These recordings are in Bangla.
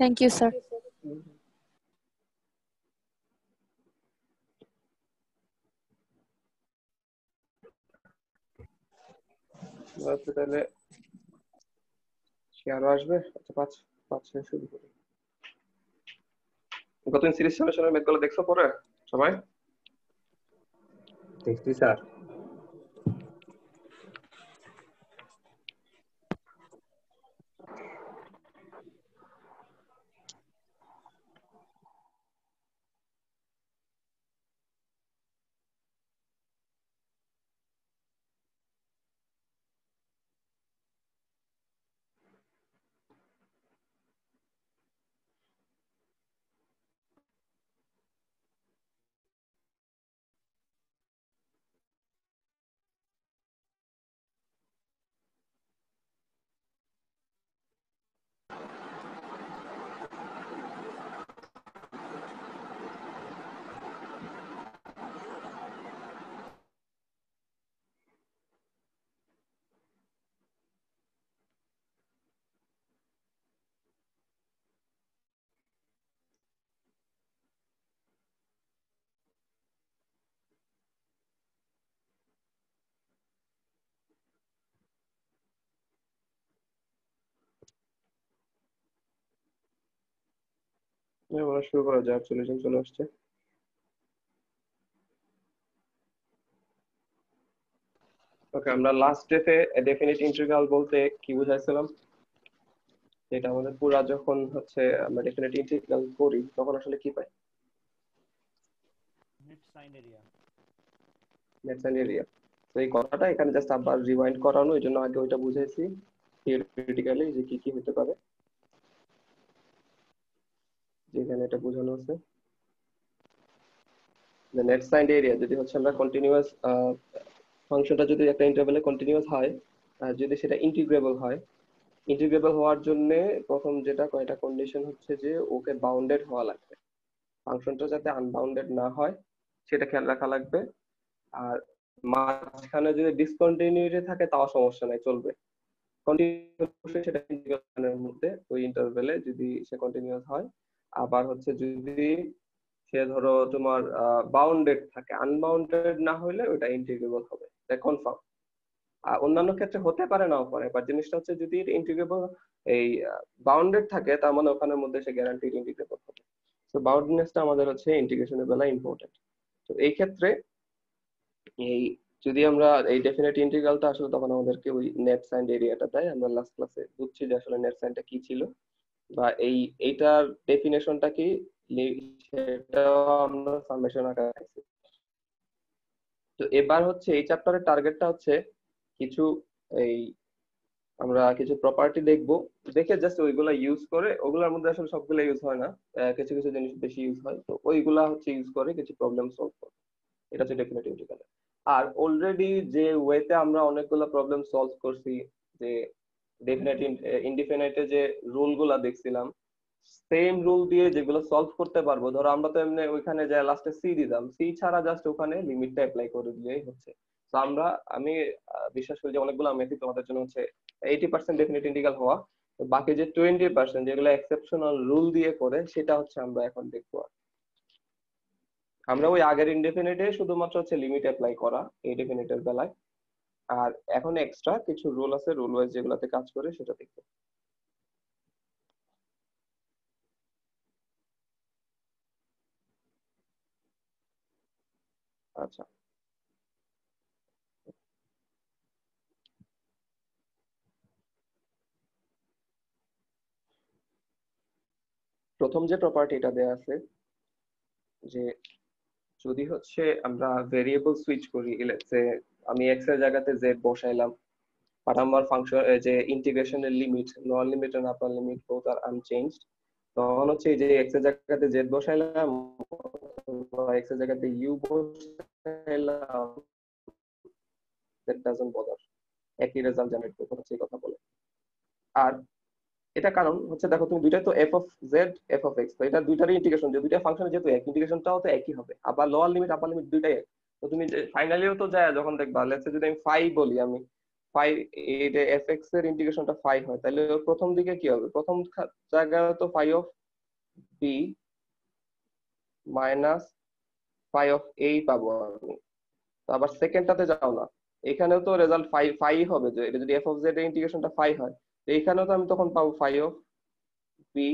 Thank you, sir. তাহলে আরো আসবে। আচ্ছা, পাঁচ শুরু করি। গতদিন সিরিজ সলিউশনের ম্যাথগুলো দেখছো পরে সবাই? দেখছি স্যার। এবার শুরু করা যায়, সলিউশন চলে আসছে। ওকে, আমরা লাস্ট ডেতে ডেফিনিট ইন্টিগ্রাল বলতে কি বুঝাইছিলাম? এটা আমাদের পুরা যখন হচ্ছে আমরা ডেফিনিট ইন্টিগ্রাল করি তখন আসলে কি পাই? Net sign area. Net sign area. তো এই কথাটা এখানে জাস্ট আবার রিওয়াইন্ড করানো, এই জন্য আগে ওইটা বুঝাইছি থিওরিটিক্যালি যে কি কি হতে পারে, যেখানে এটা বোঝানো আছে। নেট সাইন এরিয়া যদি হচ্ছে আমরা কন্টিনিউয়াস ফাংশনটা যদি একটা ইন্টারভ্যালে কন্টিনিউয়াস হয়, আর যদি সেটা ইন্টিগ্রেবল হয়, ইন্টিগ্রেবল হওয়ার জন্য প্রথম যেটা কয়টা কন্ডিশন হচ্ছে যে ওকে বাউন্ডেড হওয়া লাগবে, ফাংশনটা যাতে আনবাউন্ডেড না হয় সেটা খেয়াল রাখা লাগবে। আর মাঝখানে যদি ডিসকন্টিনিউটি থাকে তাও সমস্যা নাই, চলবে। কন্টিনিউয়াস সেটা ইন্টিগ্রেশনের মধ্যে ওই ইন্টারভ্যালে যদি সে কন্টিনিউয়াস হয়। আবার হচ্ছে যদি সে ধরো তোমার বাউন্ডেড থাকে, আনবাউন্ডেড না হলে ওটা ইন্টিগ্রেবল হবে, এটা কনফার্ম। আর অন্যান্য ক্ষেত্রে হতে পারে নাও পারে, বাট জিনিসটা হচ্ছে যদি ইন্টিগ্রেবল এই বাউন্ডেড থাকে তার মানে ওখানের মধ্যে সে গ্যারান্টিড ইন্টিগ্রেবল হবে। তো বাউন্ডনেসটা আমাদের হচ্ছে ইন্টিগ্রেশনের বেলা ইম্পর্টেন্ট। তো এই ক্ষেত্রে এই যদি আমরা এই ডেফিনেট ইন্টিগ্রালটা আসলে তখন আমাদেরকে ওই নেট সাইন এরিয়াটা দেয়। আমরা লাস্ট ক্লাসে বুঝছি যে আসলে নেট সাইনটা কি ছিল বা এইটার ডেফিনেশনটা কি, সেটাও আমরা সামেশন আকারে পাইছি। তো এবার হচ্ছে এই চ্যাপ্টারের টার্গেটটা হচ্ছে কিছু এই আমরা কিছু প্রপার্টি দেখবো, দেখে জাস্ট ওইগুলা ইউজ করে, ওগুলোর মধ্যে আসলে সবগুলো ইউজ হয় না, কিছু কিছু জিনিস বেশি ইউজ হয়, তো ওইগুলা হচ্ছে ইউজ করে কিছু প্রবলেম সলভ করে। এটা হচ্ছে ডেফিনেট ইন্টিগ্রাল। আর অলরেডি যে ওয়েতে আমরা অনেকগুলো প্রবলেম সলভ করছি, যে ডেফিনেট ইনডিফিনাইটে যে রুল গুলা দেখছিলাম, সেম রুল দিয়ে যেগুলো সলভ করতে পারবো, ধরো আমরা তো এমনি ওইখানে যে লাস্টে সি দিলাম, সি ছাড়া জাস্ট ওখানে লিমিটটা অ্যাপ্লাই করে দিলেই হচ্ছে। তো আমি বিশ্বাস করি যে অনেকগুলো মেথড তোমাদের জন্য হচ্ছে 80% ডেফিনেট ইন্টিগ্রাল হওয়া, তো বাকি যে 20% যেগুলো এক্সেপশনাল রুল দিয়ে করে সেটা হচ্ছে আমরা এখন দেখবো। আমরা ওই আগের ইনডেফিনিটে শুধুমাত্র হচ্ছে লিমিট অ্যাপ্লাই করা এই ডেফিনিটের বেলায়, আর এখন এক্সট্রা কিছু রুল আছে, রুল ওয়াইজ যেগুলোতে কাজ করে সেটা দেখবো। আচ্ছা, প্রথম যে প্রপার্টিটা দেয়া আছে যে যদি হচ্ছে আমরা ভেরিয়েবল সুইচ করি, লেটস আমি এক্স এর জায়গাতে জেড বসাইলাম, আর আমার ফাংশন যে ইন্টিগ্রেশনের limit lower limit and upper limit both are unchanged, তখন হচ্ছে এই যে এক্স এর জায়গাতে জেড বসাইলাম, এক্স এর জায়গাতে ইউ বসাইলাম, দ্যাট ডাজন্ট বদার, একই রেজাল্ট জেনারেট করতে হচ্ছে এই কথা বলে। আর এটা কারণ হচ্ছে দেখো তুমি দুইটাই তো F of Z F of x, তো এটা দুইটারই ইন্টিগ্রেশন, যে দুইটা ফাংশন যেহেতু এক, ইন্টিগ্রেশনটাও তো একই হবে, আবার লোয়ার লিমিট আপার লিমিট দুইটাই এক। তো তুমি ফাইনালিও তো যায় যখন দেখবা, লেটস সে যদি আমি ফাই বলি, আমি ফাই, এটা fx এর ইন্টিগ্রেশনটা ফাই হয়, তাহলে প্রথম দিকে কি হবে? প্রথম জায়গায় তো phi of B minus phi of A পাবো আমি। তো আবার সেকেন্ডটাতে যাও না, এখানেও তো রেজাল্ট ফাই ফাই হবে, যে এটা যদি এফ অফ জেড এর ইন্টিগ্রেশনটা ফাই হয়, তো এখানেও তো আমি তখন পাবো phi of B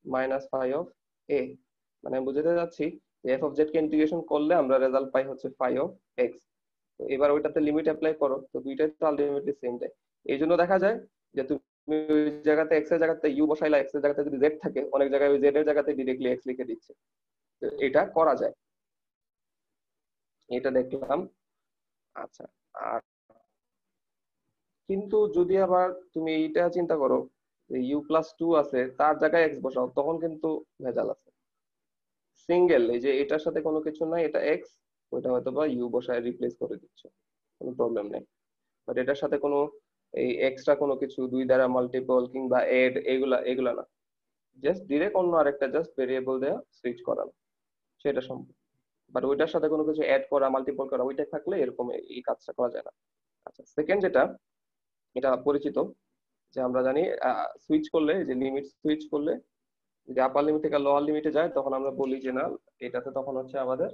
minus phi of A. মানে আমি বুঝাতে যাচ্ছি যে এফ অফ জেড কে ইন্টিগ্রেশন করলে আমরা রেজাল্ট পাই হচ্ছে ফাই অফ এক্স। তো এবার ওইটাতে লিমিট অ্যাপ্লাই করো, তো দুইটাই তো আলটিমেটলি সেম দেয়। এই জন্য দেখা যায় যে তুমি ওই জায়গাতে এক্স এর জায়গাতে ইউ বসাইলা, এক্স এর জায়গাতে যদি জেড থাকে, অনেক জায়গায় ওই জেড এর জায়গাতে ডিরেক্টলি এক্স লিখে দিচ্ছে। তো এটা করা যায়, এটা দেখলাম। আচ্ছা, আর কিন্তু যদি আবার তুমি এইটা চিন্তা করো যে ইউ প্লাস টু আছে, তার জায়গায় এক্স বসাও, তখন কিন্তু ভেজাল আছে। সিঙ্গেল এই যে এটার সাথে কোনো কিছু নাই, এটা এক্স, ওইটা হয়তো বা ইউ বসায় রিপ্লেস করে দিচ্ছে, কোনো প্রবলেম নেই। বাট এটার সাথে কোনো এই এক্সট্রা কোনো কিছু দুই দ্বারা মাল্টিপল কিংবা এড এগুলা এগুলা না, জাস্ট ডিরেক্ট অন্য আরেকটা জাস্ট ভেরিয়েবল দেওয়া সুইচ করানো, সেটা সম্ভব। বাট ওইটার সাথে কোনো কিছু অ্যাড করা মাল্টিপল করা ওইটা থাকলে এরকম এই কাজটা করা যায় না। আচ্ছা, সেকেন্ড যেটা, এটা পরিচিত, যে আমরা জানি সুইচ করলে, যে লিমিট সুইচ করলে যদি আপার লিমিট থেকে লোয়ার লিমিটে যায়, তখন আমরা বলি যে না, এটাতে তখন হচ্ছে আমাদের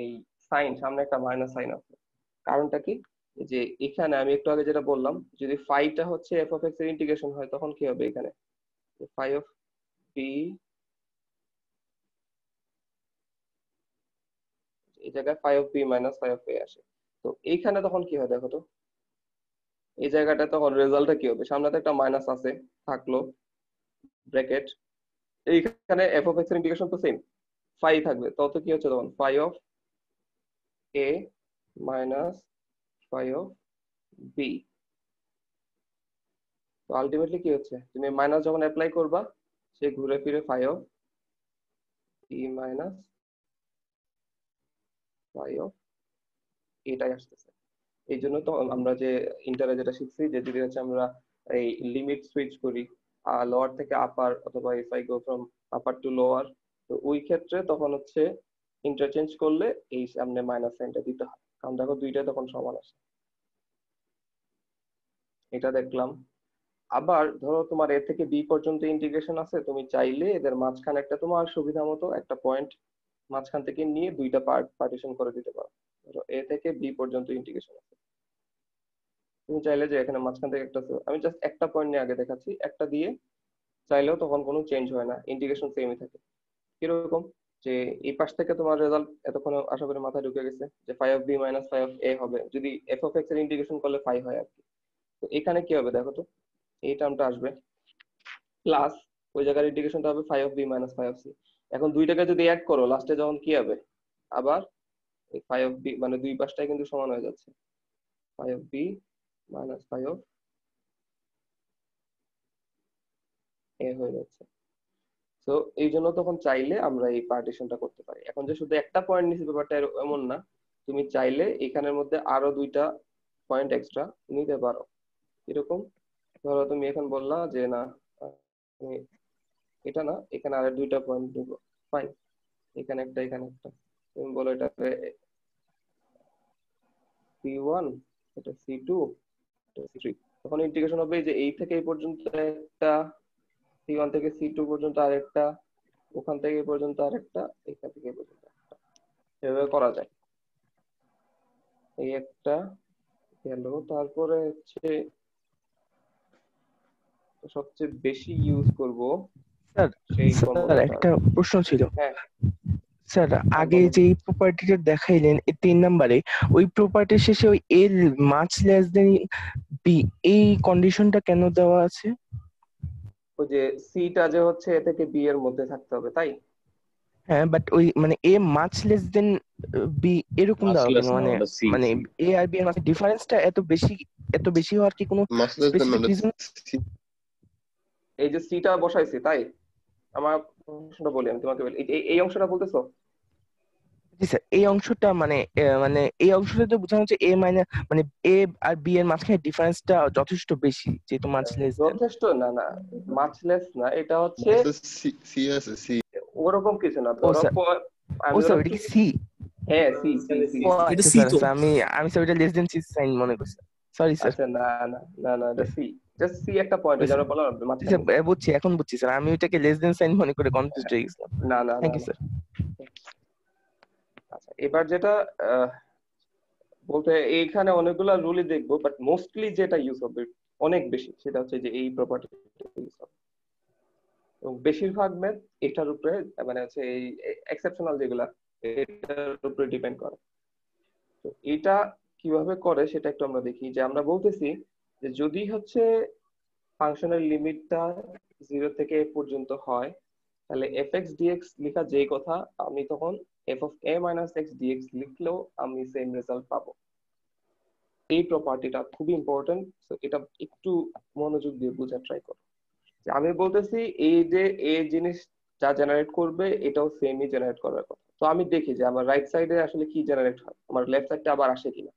এই সাইন, সামনে একটা মাইনাস সাইন আছে। কারণটা কি? যে এখানে আমি একটু আগে যেটা বললাম, যদি ফাইটা হচ্ছে এফ অফ এক্স এর ইন্টিগ্রেশন হয়, তখন কি হবে? এখানে ফাই অফ বি, এই জায়গায় phi of B minus phi of A আসে। তো এইখানে তখন কি হয় দেখো তো, এই জায়গাটা তখন রেজাল্টটা কি হবে? সামনে তো একটা মাইনাস আছে, থাকলো ব্র্যাকেট, এইখানে এফ অফ এক্স এর ইন্টিগ্রেশন তো সেম, ফাই থাকবে, তত কি হচ্ছে তখন phi of A minus phi of B. তো আলটিমেটলি কি হচ্ছে, তুমি মাইনাস যখন অ্যাপ্লাই করবা, সে ঘুরে ফিরে phi of B minus phi of এটাই আসতেছে। এই জন্য তো আমরা যে ইন্টারে যেটা শিখছি, যে যদি হচ্ছে আমরা এই লিমিট সুইচ করি লোয়ার থেকে আপার, অথবা if I go from upper to lower, তো ওই ক্ষেত্রে তখন হচ্ছে ইন্টারচেঞ্জ করলে এই সামনে মাইনাস সাইনটা দিতে হয়, কারণ দেখো দুইটা তখন সমান আসে। এটা দেখলাম। আবার ধরো তোমার এ থেকে বি পর্যন্ত ইন্টিগ্রেশন আছে, তুমি চাইলে এদের মাঝখানে একটা তোমার সুবিধা মতো একটা পয়েন্ট মাঝখান থেকে নিয়ে দুইটা পার্টিশন করে দিতে পারো। ধরো এ থেকে বি পর্যন্ত ইন্টিগ্রেশন আছে, তুমি চাইলে যে এখানে মাঝখান থেকে একটা, আমি জাস্ট একটা পয়েন্ট নিয়ে আগে দেখাচ্ছি, একটা দিয়ে চাইলেও তখন কোনো চেঞ্জ হয় না, ইন্টিগ্রেশন সেমই থাকে। কিরকম? যে এই পাশ থেকে তোমার রেজাল্ট এতক্ষণ আশা করি মাথায় ঢুকে গেছে, যে phi of B minus phi of A হবে যদি এফ অফ এক্স এর ইন্টিগ্রেশন করলে ফাই হয় আর কি। তো এখানে কি হবে দেখো তো, এই টার্মটা আসবে প্লাস ওই জায়গার ইন্টিগ্রেশনটা হবে phi of B minus phi of C. এখন দুইটাকে যদি অ্যাড করো, লাস্টে যখন কি হবে, আবার এই ফাই অফ বি, মানে দুই পাশটাই কিন্তু সমান হয়ে যাচ্ছে, phi of B minus phi of A হয়ে যাচ্ছে। তো এই জন্য তখন চাইলে আমরা এই পার্টিশনটা করতে পারি। এখন যে শুধু একটা পয়েন্ট নিচে, ব্যাপারটা এমন না, তুমি চাইলে এখানের মধ্যে আরো দুইটা পয়েন্ট এক্সট্রা নিতে পারো। এরকম ধরো তুমি এখন বললা যে না, আমি এটা না, এখানে আরো দুইটা পয়েন্ট নিবো, ফাইন, এখানে একটা এখানে একটা, তুমি বলো এটাকে সি1, এটা সি2, এটা সি3। তখন ইন্টিগ্রেশন হবে যে এই থেকে এই পর্যন্ত একটা, সি1 থেকে সি2 পর্যন্ত আরেকটা, ওখান থেকে এই পর্যন্ত আরেকটা, এখান থেকে এই পর্যন্ত একটা, এভাবে করা যায়। এই একটা গেল, তারপরে হচ্ছে সবচেয়ে বেশি ইউজ করব স্যার, সেই স্যার ফর্মুলাটা। একটা প্রশ্ন ছিল। হ্যাঁ, স্যার, হ্যাঁ আগে বলো। যে প্রপার্টিটা দেখাইলেন এই 3 নম্বরে, ওই প্রপার্টির শেষে ওই এর মাচ লেস দেন বি, এই কন্ডিশনটা কেন দেওয়া আছে? ওই যে সিটা যে হচ্ছে এ থেকে বি এর মধ্যে থাকতে হবে, তাই? হ্যাঁ, বাট ওই মানে A much less than B এরকম দেওয়া কেন? মাসলেস না, মানে ওটা সি মানে সি এ আর বি এর মাঝে ডিফারেন্সটা এত বেশি হওয়ার কি কোনো মাসলেস দেন স্পেসিফিক মানে রিজন? সি। এই যে সিটা বসাইছি, তাই? আমার প্রশ্নটা বলি, আমি তোমাকে বলি, এই অংশটা বলতেছো? জি স্যার, এই অংশটা মানে মানে এই অংশটা তো বোঝানো হচ্ছে এ মাইনাস, মানে এ আর বি এর মাঝখানে ডিফারেন্সটা যথেষ্ট বেশি, যেহেতু মাচ লেস দেন। যথেষ্ট না, না, মাছ লেস না, এটা হচ্ছে মাসলেস সি সি আছে সি। ওরকম কিছু না। ও ধরো স্যার, ও আমি ধরো স্যার ওইটা কি সি? হ্যাঁ, সি সি সি। ও এটা আচ্ছা সি স্যার, তো। আমি আমি স্যার ওইটা লেস দেন সি সাইন মনে করছি। Sorry sir. আচ্ছা, না না না না, এটা সি, জাস্ট সি একটা পয়েন্ট, ওই যে আমরা বললাম না, আচ্ছা, মাঝখানে। বুঝছি, এখন বুঝছি স্যার, আমি ওইটাকে লেস দেন সাইন মনে করে কনফিউজড হয়ে গেছিলাম। না না না থ্যাংক ইউ না। স্যার। আচ্ছা, এবার যেটা আহ, বলতে এইখানে অনেকগুলা রুলই দেখবো, বাট মোস্টলি যেটা ইউজ হবে অনেক বেশি, সেটা হচ্ছে যে এই প্রপার্টি ইউজ হবে। এবং বেশিরভাগ ম্যাথ এটার উপরে, মানে হচ্ছে এই এক্সেপশনাল যেগুলা, এটার উপরে ডিপেন্ড করে। তো এটা কিভাবে করে সেটা একটু আমরা দেখি। যে আমরা বলতেছি যে যদি হচ্ছে ফাংশনের লিমিটটা 0 থেকে a পর্যন্ত হয়, তাহলে এফ এক্স ডিএক্স লেখা যেই কথা, আমি তখন F of A minus x dx লিখলেও আমি সেম রেজাল্ট পাবো। এই প্রপার্টিটা খুবই ইম্পর্টেন্ট, তো এটা একটু মনোযোগ দিয়ে বোঝার ট্রাই করো। যে আমি বলতেছি এই যে এই জিনিস যা জেনারেট করবে এটাও সেমই জেনারেট করার কথা। তো আমি দেখি যে আমার রাইট সাইডে আসলে কি জেনারেট হয়, আমার লেফট সাইডটা আবার আসে কিনা।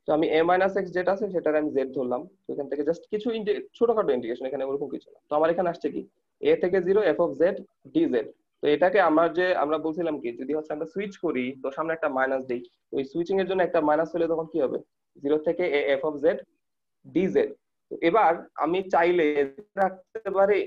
তো আমি এ মাইনাস এক্স যেটা আছে সেটার আমি জেড ধরলাম। তো এখান থেকে জাস্ট কিছু ছোটখাটো ইন্টিগ্রেশন, এখানে ওরকম কিছু না। তো আমার এখানে আসছে কি, এ থেকে 0 F of z d Z. তো এটাকে আমার যে আমরা বলছিলাম কি, যদি হচ্ছে আমরা সুইচ করি তো সামনে একটা মাইনাস দিই, ওই সুইচিং এর জন্য একটা মাইনাস হলে তখন কি হবে, 0 থেকে a F of z d Z. তো এবার আমি চাইলে রাখতে পারি,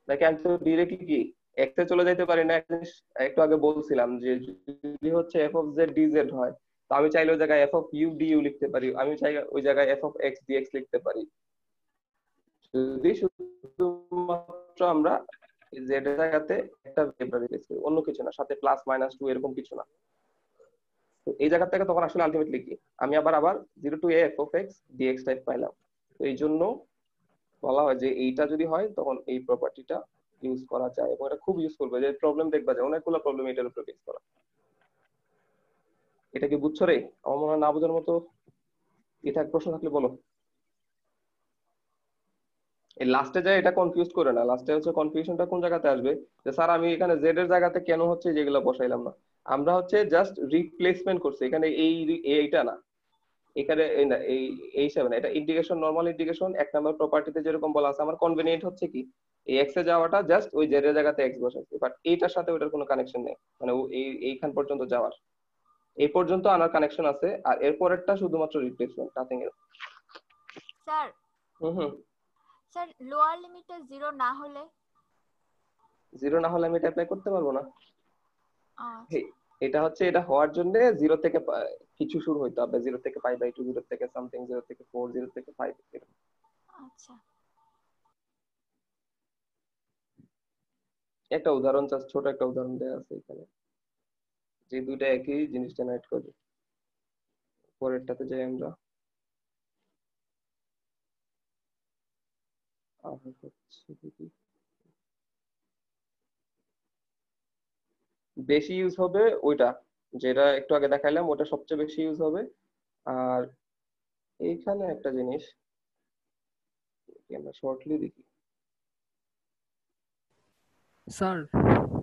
নাকি আমি তো ডিরেক্টলি কি এক্স এ চলে যেতে পারি না। একটা জিনিস একটু আগে বলছিলাম যে যদি হচ্ছে f of z d z হয়, তো আমি চাইলে ওই জায়গায় f of u d u লিখতে পারি, আমি চাই ওই জায়গায় f of x d x লিখতে পারি। যদি শুধুমাত্র আমরা জেড এর জায়গাতে একটা ভেক্টর রিপ্লেস করি, অন্য কিছু না, সাথে প্লাস মাইনাস টু এরকম কিছু না। তো এই জায়গা থেকে তখন আসলে আলটিমেটলি কি, আমি আবার আবার 0 to a f of x dx type পাইলাম। তো এই জন্য বলা হয় যে এইটা যদি হয় তখন এই প্রপার্টিটা ইউজ করা যায়, এবং এটা খুব ইউজ করবে। যে প্রবলেম দেখবা যায়, অনেকগুলো প্রবলেম এটার উপরে বেস করা। এটা কি বুঝছো রে? আমার মনে হয় না বোঝার মতো এটা প্রশ্ন থাকলে বলো। এই লাস্টে যায় এটা কনফিউজ করে না, লাস্টে হচ্ছে কনফিউশনটা কোন জায়গাতে আসবে, যে স্যার আমি এখানে জেড এর জায়গাতে কেন হচ্ছে যেগুলো বসাইলাম না। আমরা হচ্ছে জাস্ট রিপ্লেসমেন্ট করছি, এখানে এইটা না, এখানে এই না, এই হিসাবে না, এটা ইন্টিগ্রেশন, নরমাল ইন্টিগ্রেশন। 1 নম্বর প্রপার্টিতে যেরকম বলা আছে, আমার কনভেনিয়েন্ট হচ্ছে কি এই এক্স এ যাওয়াটা, জাস্ট ওই জেড এর জায়গাতে এক্স বসাইছি, বাট এইটার সাথে ওইটার কোনো কানেকশন নেই। মানে এইখান পর্যন্ত যাওয়ার, এই পর্যন্ত আনার কানেকশন আছে, আর এরপরেরটা শুধুমাত্র রিপ্লেসমেন্ট, নাথিং এলস। স্যার, হুম হুম। স্যার লোয়ার লিমিটটা 0 না হলে? 0 না হলে আমি এটা অ্যাপ্লাই করতে পারবো না। আচ্ছা এটা হচ্ছে, এটা হওয়ার জন্য 0 থেকে কিছু শুরু হইতে হবে, 0 থেকে π/2, 0 থেকে সামথিং, 0 থেকে 4, 0 থেকে 5। আচ্ছা। একটা উদাহরণ, ছোট একটা উদাহরণ দেওয়া আছে এখানে, যে দুইটা একই জিনিস জেনারেট করবে। পরেরটাতে যাই আমরা। আর হচ্ছে কি, বেশি ইউজ হবে ওইটা, যেটা একটু আগে দেখাইলাম, ওটা সবচেয়ে বেশি ইউজ হবে। আর এইখানে একটা জিনিস আমরা শর্টলি দেখি। স্যার,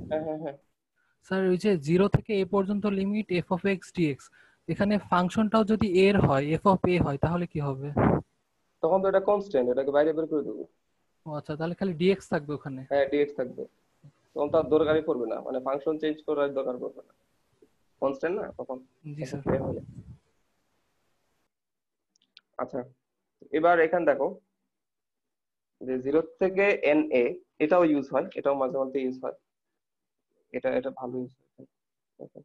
হ্যাঁ হ্যাঁ হ্যাঁ। স্যার ওই যে 0 থেকে a পর্যন্ত limit f of x dx, এখানে ফাংশনটাও যদি এর হয়, এফ অফ এ হয়, তাহলে কি হবে? তখন তো এটা কনস্ট্যান্ট, এটাকে বাইরে বের করে দেবো। ও আচ্ছা, তাহলে খালি ডিএক্স থাকবে ওখানে। হ্যাঁ, ডিএক্স থাকবে, তখন তার দরকারই পড়বে না, মানে ফাংশন চেঞ্জ করার দরকার পড়বে না, কনস্ট্যান্ট না তখন। জি এফ অফ স্যার। এ হলে। আচ্ছা, এবার এখানে দেখো যে 0 থেকে n এটাও ইউজ হয়, এটাও মাঝে মধ্যে ইউজ হয়, এটা এটা ভালো ইউজ হয়। দেখো,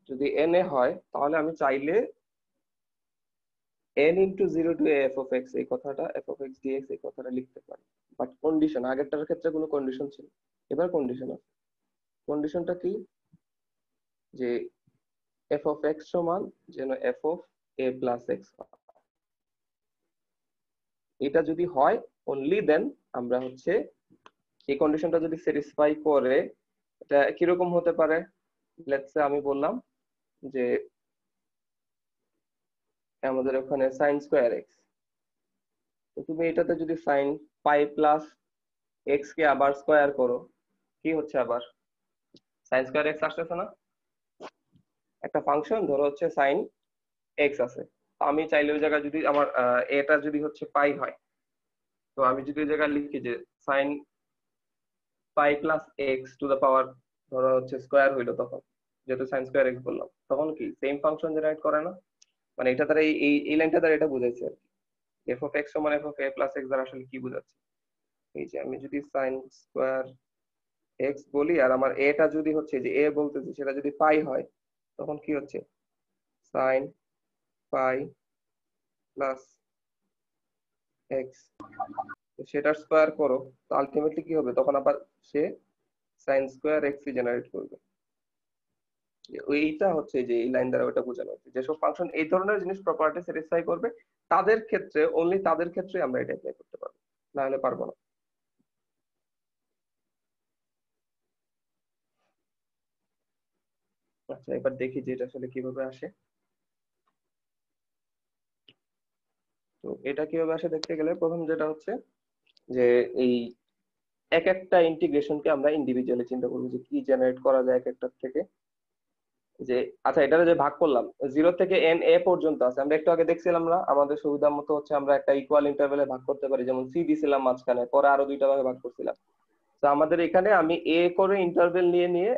যদি n হয় তাহলে আমি চাইলে n × 0 to a f of x এই কথাটা, এফ অফ এক্স ডিএক্স এই কথাটা লিখতে পারি। বাট কন্ডিশন, আগেরটার ক্ষেত্রে কোনো কন্ডিশন ছিল, এবার কন্ডিশন আছে। কন্ডিশনটা কি, যে এফ অফ এক্স সমান যেন F of a plus x, এটা যদি হয় অনলি দেন আমরা হচ্ছে, এই কন্ডিশনটা যদি স্যাটিসফাই করে, এটা কিরকম হতে পারে। লেটস সে আমি বললাম যে আমাদের ওখানে সাইন স্কোয়ার এক্স, তো তুমি এটাতে যদি সাইন পাই প্লাস এক্স কে আবার স্কোয়ার করো, কি হচ্ছে আবার সাইন স্কোয়ার এক্স আসতেছে না। একটা ফাংশন ধরো হচ্ছে সাইন এক্স আছে, তো আমি চাইলে ওই জায়গায় যদি আমার এটা যদি হচ্ছে পাই হয়, তো আমি যদি ওই জায়গায় লিখি যে sine pi plus x to the power ধরো হচ্ছে স্কোয়ার হইলো, তখন যেহেতু সাইন স্কোয়ার এক্স বললাম, তখন কি সেম ফাংশন জেনারেট করে না? মানে এটা দ্বারা এই লাইনটা দ্বারা এটা বুঝাইছে আর কি। এফ অফ এক্স সমান F of a plus x দ্বারা আসলে কি বোঝাচ্ছে? এই যে আমি যদি সাইন স্কোয়ার এক্স বলি, আর আমার এটা যদি হচ্ছে যে এ বলতেছি সেটা যদি পাই হয়, তখন কি হচ্ছে? সাইন পাই প্লাস এক্স, সেটার স্কোয়ার করো, তো আলটিমেটলি কি হবে? তখন আবার সে সাইন স্কোয়ার এক্স জেনারেট করবে। ওইটা হচ্ছে যে এই লাইন দ্বারা ওটা বোঝানো হচ্ছে, যেসব ফাংশন এই ধরনের জিনিস প্রপার্টি স্যাটিসফাই করবে তাদের ক্ষেত্রে, অনলি তাদের ক্ষেত্রে আমরা এটা অ্যাপ্লাই করতে পারবো, না হলে পারবো না। আচ্ছা, এবার দেখি যে এটা আসলে কিভাবে আসে। তো এটা কিভাবে আসে দেখতে গেলে প্রথম যেটা হচ্ছে যে এই এক একটা ইন্টিগ্রেশনকে আমরা ইন্ডিভিজুয়ালি চিন্তা করবো যে কি জেনারেট করা যায় এক একটার থেকে। যে আচ্ছা, এটা যে ভাগ করলাম 0 থেকে n a পর্যন্ত আছে, আমরা একটু আগে দেখছিলাম না আমাদের সুবিধা মতো হচ্ছে আমরা একটা ইকুয়াল ইন্টারভ্যালে ভাগ করতে পারি, যেমন c দিছিলাম মাঝখানে, পরে আরো দুইটা ভাগে ভাগ করছিলাম। তো আমাদের এখানে আমি a করে ইন্টারভ্যাল নিয়ে নিয়ে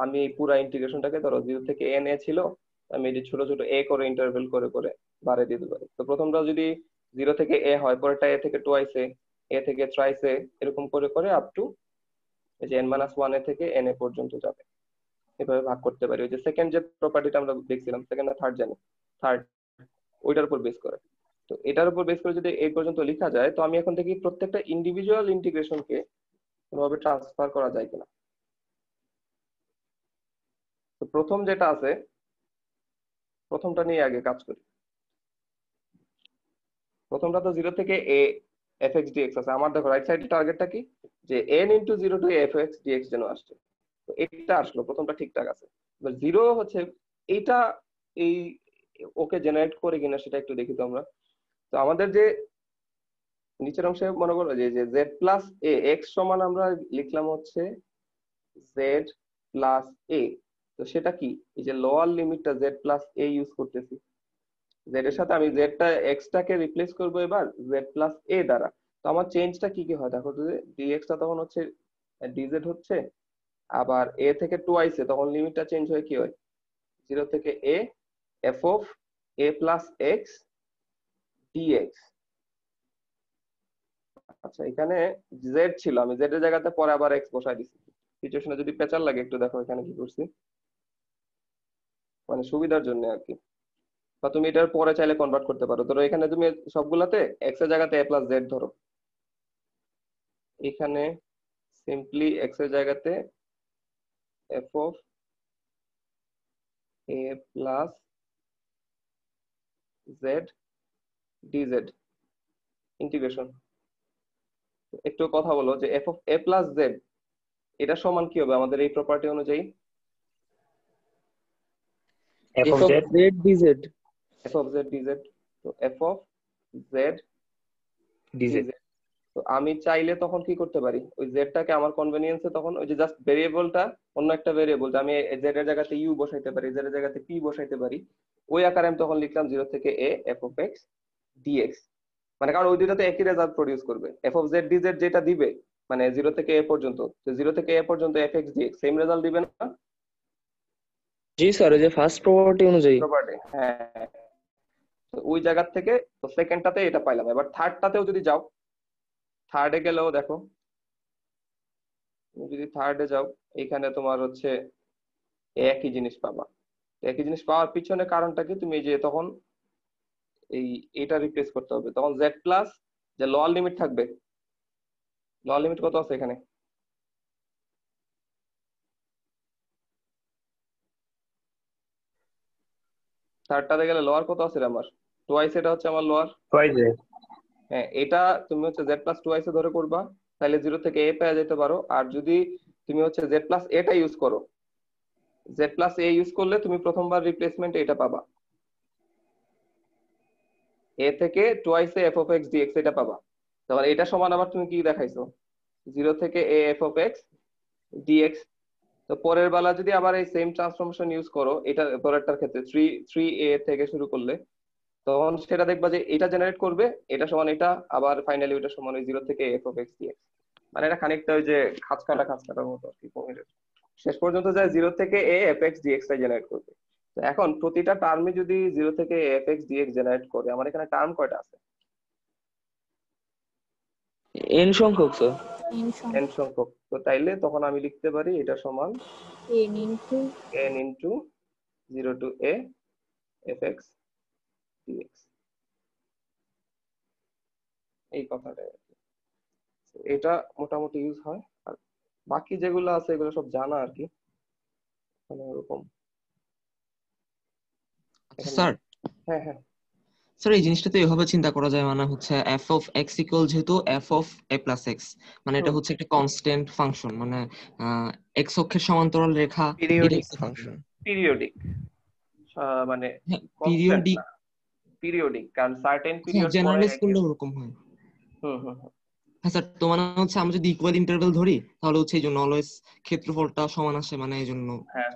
আমি এই পুরো ইন্টিগ্রেশনটাকে, ধরো 0 থেকে n a ছিল, আমি এই যে ছোট ছোট a করে ইন্টারভ্যাল করে করে বাড়িয়ে দিতে পারি। তো প্রথমটা যদি 0 থেকে a হয়, পরেরটা a থেকে টুয়াইস a থেকে থ্রাইস a, এরকম করে করে আপ টু এই যে n-1 এ থেকে n a পর্যন্ত যাবে। এভাবে ভাগ করতে পারি। ওই যে সেকেন্ড যে প্রপার্টিটা আমরা দেখছিলাম, সেকেন্ড না থার্ড জানি, থার্ড, ওইটার উপর বেস করে। তো এটার উপর বেস করে যদি এই পর্যন্ত লেখা যায়, তো আমি এখন দেখি প্রত্যেকটা ইন্ডিভিজুয়াল ইন্টিগ্রেশনকে কোনোভাবে ট্রান্সফার করা যায় কিনা। তো প্রথম যেটা আছে, প্রথমটা নিয়ে আগে কাজ করি। প্রথমটা তো 0 থেকে a এফ এক্স ডিএক্স আছে। আমার দেখো রাইট সাইডের টার্গেটটা কি, যে n into 0 to f x dx যেন আসছে। তো এটা আসলো, প্রথমটা ঠিকঠাক আছে। এবার 0 হচ্ছে এইটা, এই ওকে জেনারেট করে কিনা সেটা একটু দেখি তো আমরা। তো আমাদের যে নিচের অংশে মনে করো যে জেড প্লাস এ এক্স সমান আমরা লিখলাম হচ্ছে জেড প্লাস এ। তো সেটা কি, এই যে lower লিমিটটা Z plus a use করতেছি, জেড এর সাথে আমি জেডটা এক্সটাকে রিপ্লেস করবো এবার জেড প্লাস এ দ্বারা। তো আমার চেঞ্জটা কি কি হয় দেখো তো, ডিএক্সটা তখন হচ্ছে ডিজেড হচ্ছে, আবার এ থেকে টুয়াইস এ তখন লিমিটটা চেঞ্জ হয়ে কি হয়, 0 থেকে a F of a plus x dx. আচ্ছা, এখানে জেড ছিল, আমি জেড এর জায়গাতে পরে আবার এক্স বসাই দিছি। সিচুয়েশনে যদি পেঁচাল লাগে একটু দেখো এখানে কি করছি, মানে সুবিধার জন্য আর কি। বা তুমি এটার পরে চাইলে কনভার্ট করতে পারো। ধরো এখানে তুমি সবগুলাতে এক্স এর জায়গাতে এ প্লাস জেড ধরো, এখানে সিম্পলি এক্স এর জায়গাতে F of a plus Z DZ integration. একটু কথা বলো যে F of a plus Z এটা সমান কি হবে আমাদের এই প্রপার্টি অনুযায়ী? f of z dz F of Z DZ. তো F of Z dz DZ. তো আমি চাইলে তখন কি করতে পারি, ওই জেডটাকে আমার কনভেনিয়েন্সে তখন ওই যে জাস্ট ভেরিয়েবলটা অন্য একটা ভেরিয়েবল, আমি জেড এর জায়গাতে ইউ বসাইতে পারি, জেড এর জায়গাতে পি বসাইতে পারি, ওই আকারে আমি তখন লিখলাম 0 থেকে a F of x dx. মানে কারণ ওই দুইটাতে একই রেজাল্ট প্রডিউস করবে। এফ অফ জেড ডিজেড যেটা দিবে মানে 0 থেকে এ পর্যন্ত, তো 0 থেকে এ পর্যন্ত f x dx same result দিবে না? জি স্যার, ওই যে ফার্স্ট প্রপার্টি অনুযায়ী। প্রপার্টি, হ্যাঁ। তো ওই জায়গা থেকে তো সেকেন্ডটাতে এটা পাইলাম। এবার থার্ডটাতেও যদি যাও, থার্ডে গেলেও দেখো, তুমি যদি থার্ডে যাও এখানে তোমার হচ্ছে একই জিনিস পাবা। একই জিনিস পাওয়ার পিছনে কারণটা কি, তুমি এই যে তখন এটা রিপ্লেস করতে হবে, তখন জেড প্লাস যে লোয়ার লিমিট থাকবে, লোয়ার লিমিট কত আছে এখানে, থার্ডটাতে গেলে লোয়ার কত আছে আমার, টুয়াইস, এটা হচ্ছে আমার লোয়ার। হ্যাঁ, এটা তুমি হচ্ছে জেড প্লাস টুয়াইস ধরে করবা, তাহলে 0 থেকে এ পেয়ে যেতে পারো। আর যদি তুমি হচ্ছে জেড প্লাস এটা ইউজ করো, জেড প্লাস এ ইউজ করলে তুমি প্রথমবার রিপ্লেসমেন্ট এটা পাবা, এ থেকে twice f of x dx এটা পাবা। তারপর এটা সমান আবার তুমি কি দেখাইছো, 0 থেকে a F of x dx. তো পরের বেলা যদি আবার এই সেম ট্রান্সফরমেশন ইউজ করো, এটা পরেরটার ক্ষেত্রে 3 এ থেকে শুরু করলে, তখন সেটা দেখবা যে এটা জেনারেট করবে, এটা সমান এটা, আবার ফাইনালি ওটা সমান ওই 0 থেকে এফ অফ এক্স ডিএক্স। মানে এটা খানিকটা ওই যে খাঁচ কাটার মতো আর কি। শেষ পর্যন্ত যায় 0 থেকে a fx dx টা জেনারেট করবে। তো এখন প্রতিটা টার্মে যদি 0 থেকে a fx dx জেনারেট করে, আমার এখানে টার্ম কয়টা আছে? n সংখ্যক স্যার। n সংখ্যক। তো তাইলে তখন আমি লিখতে পারি এটা সমান n into 0 to a fx dx, এই কথাটা। এটা মোটামুটি ইউজ হয়। আর বাকি যেগুলো আছে এগুলো সব জানা আর কি, মানে ওরকম। আচ্ছা স্যার, হ্যাঁ হ্যাঁ স্যার এই জিনিসটা তো এভাবে চিন্তা করা যায়, মানে হচ্ছে f of x ইকুয়াল যেহেতু f of a plus x, মানে এটা হচ্ছে একটা কনস্ট্যান্ট ফাংশন, মানে x অক্ষের সমান্তরাল রেখা পিরিয়ডিক ফাংশন। পিরিয়ডিক, মানে কনস্ট্যান্ট পিরিয়ডিক, না, পিরিয়ডিক, কারণ সার্টেন হ্যাঁ পিরিয়ড পরে জেনারেলাইজ করলে ওরকম হয়। হুম হুম হ্যাঁ স্যার, তো মানে হচ্ছে আমরা যদি ইকুয়াল ইন্টারভ্যাল ধরি তাহলে হচ্ছে এই জন্য অলওয়েজ ক্ষেত্রফলটা সমান আসে, মানে এই জন্য হ্যাঁ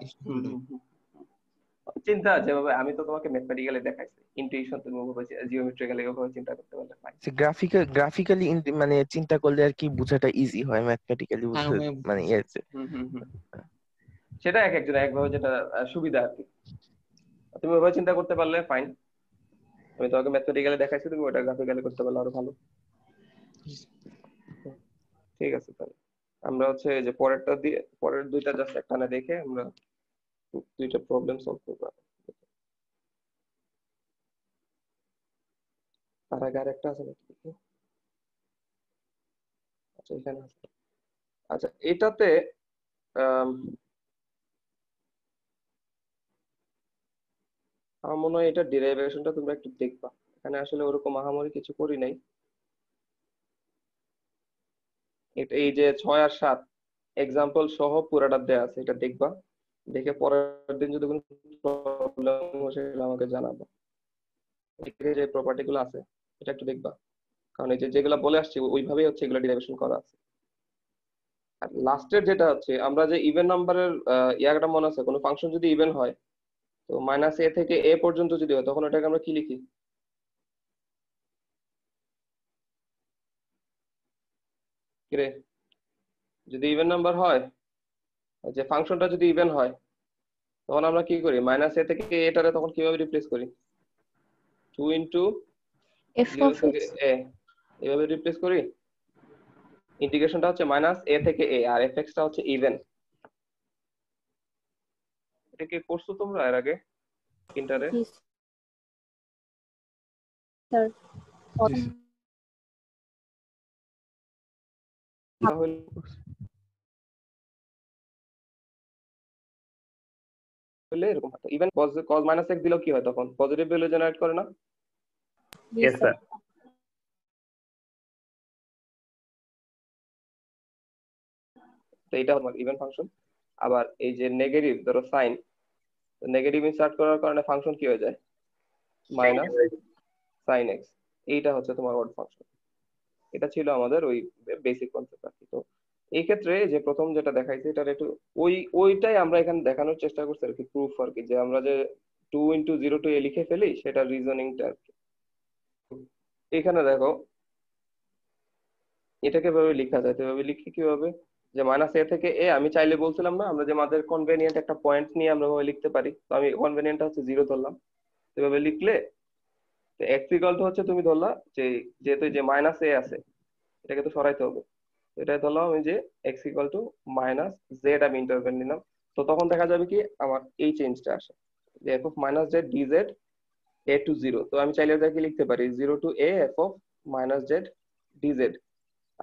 চিন্তা যেভাবে আমি তো তোমাকে ম্যাথমেটিক্যালি দেখাইছি, ইন্টুইশন তুমি ওভাবে জিওমেট্রিক্যালি ওভাবে চিন্তা করতে পারলে ফাইন। গ্রাফিক্যালি মানে চিন্তা করলে আর কি বোঝাটা ইজি হয়, ম্যাথমেটিক্যালি বুঝতে মানে সেটা এক একজন একভাবে যেটা সুবিধা আর কি। তুমি ওভাবে চিন্তা করতে পারলে ফাইন, আমি তোমাকে ম্যাথমেটিক্যালি দেখাইছি, তুমি ওটা গ্রাফিক্যালি করতে পারলে আরো ভালো। ঠিক আছে, তাহলে আমরা হচ্ছে যে পরেরটা দিয়ে পরের দুইটা জাস্ট একটানে দেখে আমরা দুইটা প্রবলেম সলভ করবো। তার আগে আরেকটা আছে নাকি? আচ্ছা এখানে আছে। আচ্ছা এটাতে আমার মনে হয় এটা ডেরিভেশনটা তোমরা একটু দেখবা, এখানে আসলে ওরকম আহামরি কিছু করি নাই। এটা এই যে 6 আর 7 এক্সাম্পল সহ পুরাটা দেয়া আছে, এটা দেখবা, দেখে পরের দিন যদি কোনো প্রবলেম হয় সেটা আমাকে জানাবা। এখানে যে প্রপার্টি গুলো আছে এটা একটু দেখবা, কারণ এই যে যেগুলো বলে আসছি ওইভাবেই হচ্ছে এগুলো ডেরিভেশন করা আছে। আর লাস্টের যেটা হচ্ছে আমরা যে ইভেন নাম্বারের ইয়াটা মনে আছে, কোনো ফাংশন যদি ইভেন হয় তো মাইনাস এ থেকে এ পর্যন্ত যদি হয় তখন এটাকে আমরা কি লিখি? কিরে, যদি ইভেন নাম্বার হয়, যে ফাংশনটা যদি ইভেন হয় তখন আমরা কি করি? মাইনাস এ থেকে এটারে তখন কিভাবে রিপ্লেস করি? 2 ইনটু 0 থেকে এ, এভাবে রিপ্লেস করি। ইন্টিগ্রেশনটা হচ্ছে মাইনাস এ থেকে এ, আর এফএক্স টা হচ্ছে ইভেন। এটা কি করছো তোমরা এর আগে ইন্টারে? হলে এরকম হয়। ইভেন cos মাইনাস x দিলেও কি হয় তখন? পজিটিভ ভ্যালু জেনারেট করে না? Yes, sir. তো এটা আমার ইভেন ফাংশন। আবার এই যে নেগেটিভ, ধরো সাইন, নেগেটিভ ইনসার্ট করার কারণে ফাংশন কি হয়ে যায়? Minus sine x. এইটা হচ্ছে তোমার অড ফাংশন। এটা ছিল আমাদের ওই বেসিক কনসেপ্ট আর কি। তো এই ক্ষেত্রে যে প্রথম যেটা দেখাইছে এটার একটু ওইটাই আমরা এখানে দেখানোর চেষ্টা করছি আর কি, প্রুফ আর কি, যে আমরা যে 2 ইনটু 0 টু এ লিখে ফেলি সেটা রিজনিংটা আর কি। এখানে দেখো এটাকে ভাবে লেখা যায়, তো এভাবে লিখি কিভাবে, যে মাইনাস এ থেকে এ আমি চাইলে বলছিলাম না আমরা যে আমাদের কনভেনিয়েন্ট একটা পয়েন্ট নিয়ে আমরা ভাবে লিখতে পারি, তো আমি কনভেনিয়েন্টটা হচ্ছে 0 ধরলাম। এভাবে লিখলে এক্স ইকুয়াল টু হচ্ছে তুমি ধরলা যে যেহেতু যে মাইনাস এ আছে এটাকে তো সরাইতে হবে, এটা ধরলাম আমি যে x equal to minus Z আমি ইন্টারভেল নিলাম। তো তখন দেখা যাবে কি আমার এই চেঞ্জটা আসে, যে F of minus Z dz A to 0। তো আমি চাইলে এটাকে লিখতে পারি 0 to A F of minus Z dz.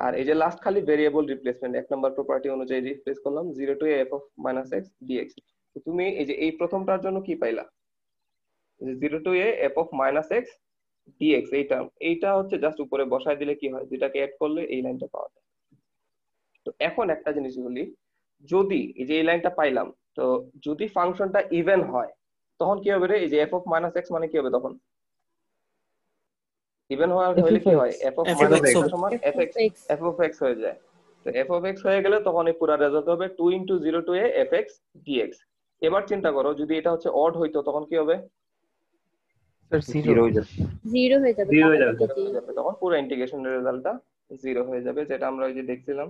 আর এই যে লাস্ট খালি ভেরিয়েবল রিপ্লেসমেন্ট, এক নম্বর প্রপার্টি অনুযায়ী রিপ্লেস করলাম 0 to A F of minus x dx. তো তুমি এই যে এই প্রথমটার জন্য কি পাইলা? 0 to A F of minus x dx, এইটা হচ্ছে জাস্ট উপরে বসায় দিলে কি হয়, দুটাকে অ্যাড করলে এই লাইনটা পাওয়া যায়। তো এখন একটা জিনিস বলি, যদি এই যে এই লাইনটা পাইলাম, তো যদি ফাংশনটা ইভেন হয় তখন কি হবে রে? এই যে এফ অফ মাইনাস এক্স মানে কি হবে তখন? ইভেন হলে কি হয়? এফ অফ মাইনাস এক্স সমান এফ অফ এক্স হয়ে যায়। তো এফ অফ এক্স হয়ে গেলে তখন এই পুরো রেজাল্ট হবে 2 into 0 to A f x dx. এবার চিন্তা করো যদি এটা হচ্ছে অড হইতো তখন কি হবে? জিরো হয়ে যাবে। জিরো হয়ে যাবে তখন পুরো ইন্টিগ্রেশনের রেজাল্টটা 0 হয়ে যাবে, যেটা আমরা ওই যে দেখছিলাম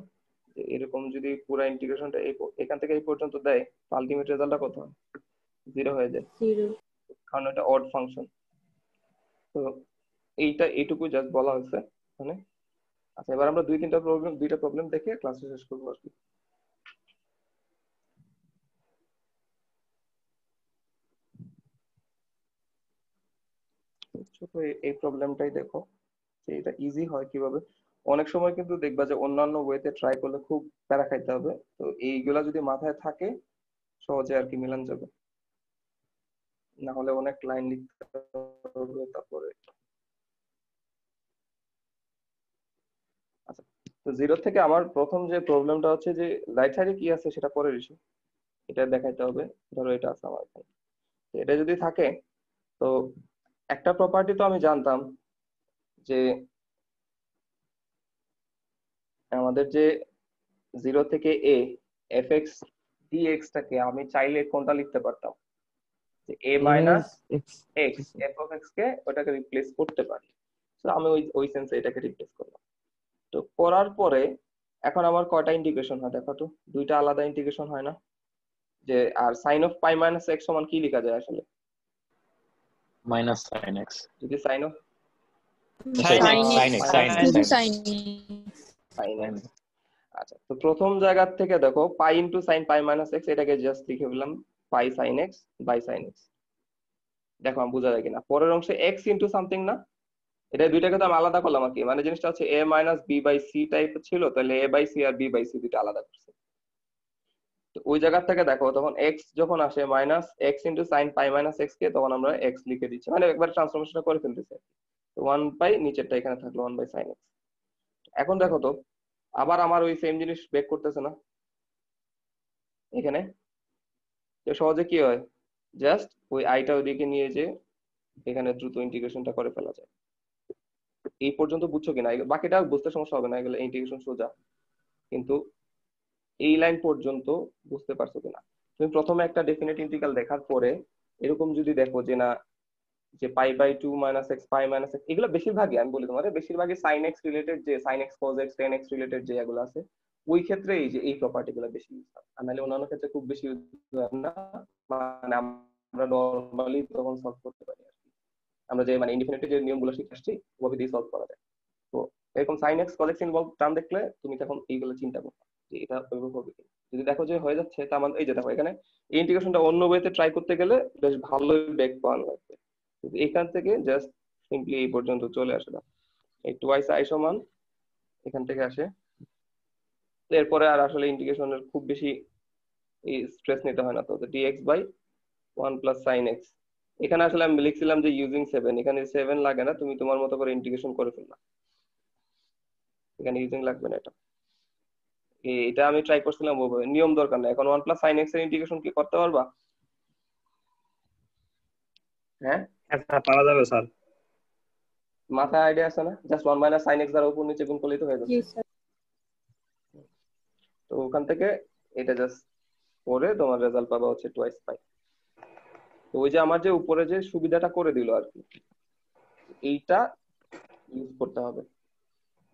যে এরকম যদি পুরো ইন্টিগ্রেশনটা এখান থেকে এই পর্যন্ত দেয়, আলটিমেট রেজাল্টটা কত হয়? 0 হয়ে যায়, 0 কারণ এটা অড ফাংশন। তো এইটা এইটুকু জাস্ট বলা হয়েছে মানে। আচ্ছা, এবার আমরা দুইটা প্রবলেম দেখে ক্লাস শেষ করবো আর কি। ছোট এই প্রবলেমটাই দেখো যে এটা ইজি হয় কিভাবে। অনেক সময় কিন্তু দেখবা যে অন্যান্য ওয়েতে ট্রাই করলে খুব প্যারা খাইতে হবে, তো এইগুলা যদি মাথায় থাকে সহজে আর কি মিলান যাবে, না হলে অনেক লাইন লিখতে হবে তারপরে। আচ্ছা, তো 0 থেকে আমার প্রথম যে প্রবলেমটা হচ্ছে যে রাইট সাইডে কি আছে সেটা পরের ইস্যু, এটা দেখাইতে হবে। ধরো এটা আছে আমার এখানে, তো এটা যদি থাকে তো একটা প্রপার্টি তো আমি জানতাম যে আমাদের যে 0 থেকে a fx dx টাকে আমি চাইলে কোনটা লিখতে পারতাম, যে a minus x f of x কে ওটাকে রিপ্লেস করতে পারি। তো আমি ওই সেন্সে এটাকে রিপ্লেস করলাম। তো করার পরে এখন আমার কয়টা ইন্টিগ্রেশন হয় দেখো তো? দুইটা আলাদা ইন্টিগ্রেশন হয় না? যে আর sin of pi minus x সমান কি লেখা যায় আসলে? Minus sine X. যদি sin of শুধু সাইন আচ্ছা, তো প্রথম জায়গা থেকে দেখো pi into sine pi minus X, এটাকে জাস্ট লিখে ফেললাম pi sine X by sine X. দেখো আমি বোঝা যায় কিনা? পরের অংশে এক্স ইন্টু সামথিং না, এটা দুইটাকে তো আমি আলাদা করলাম আর কি, মানে জিনিসটা হচ্ছে A minus B by C type ছিল, তাহলে এ বাই সি আর বি বাই সি দুইটা আলাদা করছে। তো ওই জায়গা থেকে দেখো তখন এক্স যখন আসে minus X into sine pi minus X কে, তখন আমরা এক্স লিখে দিচ্ছি, মানে একবার ট্রান্সফরমেশনটা করে ফেলতেছে। তো 1 পাই নিচেরটা এখানে থাকলো 1 বাই সাইন এক্স। এখন দেখো তো আবার আমার ওই সেম জিনিস ব্রেক করতেছে না এখানে? তো সহজে কি হয়, জাস্ট ওই আইটা ওইদিকে নিয়ে যে এখানে দ্রুত ইন্টিগ্রেশনটা করে ফেলা যায়। এই পর্যন্ত বুঝছো কিনা? বাকিটা বুঝতে সমস্যা হবে না, এগুলো ইন্টিগ্রেশন সোজা, কিন্তু এই লাইন পর্যন্ত বুঝতে পারছো কিনা? তুমি প্রথমে একটা ডেফিনেট ইন্টিগ্রাল দেখার পরে এরকম যদি দেখো যে না, যে pi by 2 minus x pi minus x, এগুলো বেশিরভাগই আমি বলি তোমাদের বেশিরভাগই সাইন এক্স রিলেটেড, যে sine x cos x tan x related যে এগুলো আছে ওই ক্ষেত্রে এই যে এই প্রপার্টি গুলো বেশি ইউজ হয়, আর নাহলে অন্যান্য ক্ষেত্রে খুব বেশি ইউজ হয় না। মানে আমরা নর্মালি তখন সলভ করতে পারি আর কি, আমরা যে মানে ইনডিফিনিটের যে নিয়মগুলো শিখে আসছি ওভাবে দিয়ে সলভ করা যায়। তো এরকম sine x cos x involve term দেখলে তুমি তখন এইগুলো চিন্তা করো যে এটা ওইভাবে হবে কিনা। যদি দেখো যে হয়ে যাচ্ছে, তা মানে এই যে দেখো এখানে এই ইন্টিগ্রেশনটা অন্য ওয়েতে ট্রাই করতে গেলে বেশ ভালোই ব্যাক পাওয়া লাগবে, কিন্তু এখান থেকে জাস্ট সিম্পলি এই পর্যন্ত চলে আসে না। এই টুয়াইস আই সমান এখান থেকে আসে, এরপরে আর আসলে ইন্টিগ্রেশনের খুব বেশি এই স্ট্রেস নিতে হয় না। তো dx by 1 plus sine x, এখানে আসলে আমি লিখছিলাম যে ইউজিং 7, এখানে 7 লাগে না, তুমি তোমার মতো করে ইন্টিগ্রেশন করে ফেললা, এখানে ইউজিং লাগবে না। এটা আমি ট্রাই করছিলাম ওভাবে, নিয়ম দরকার না। এখন 1 প্লাস সাইন এক্স এর ইন্টিগ্রেশন কি করতে পারবা? হ্যাঁ হ্যাঁ পারা যাবে স্যার। মাথায় আইডিয়া আছে না? জাস্ট 1 মাইনাস সাইন এক্স দ্বারা উপর নিচে গুণ করলেই তো হয়ে জি যাচ্ছে। স্যার তো ওখান থেকে এটা জাস্ট করে তোমার রেজাল্ট পাবা হচ্ছে টুয়াইস পাই। তো ওই যে আমার যে উপরে যে সুবিধাটা করে দিল আর কি, এইটা ইউজ করতে হবে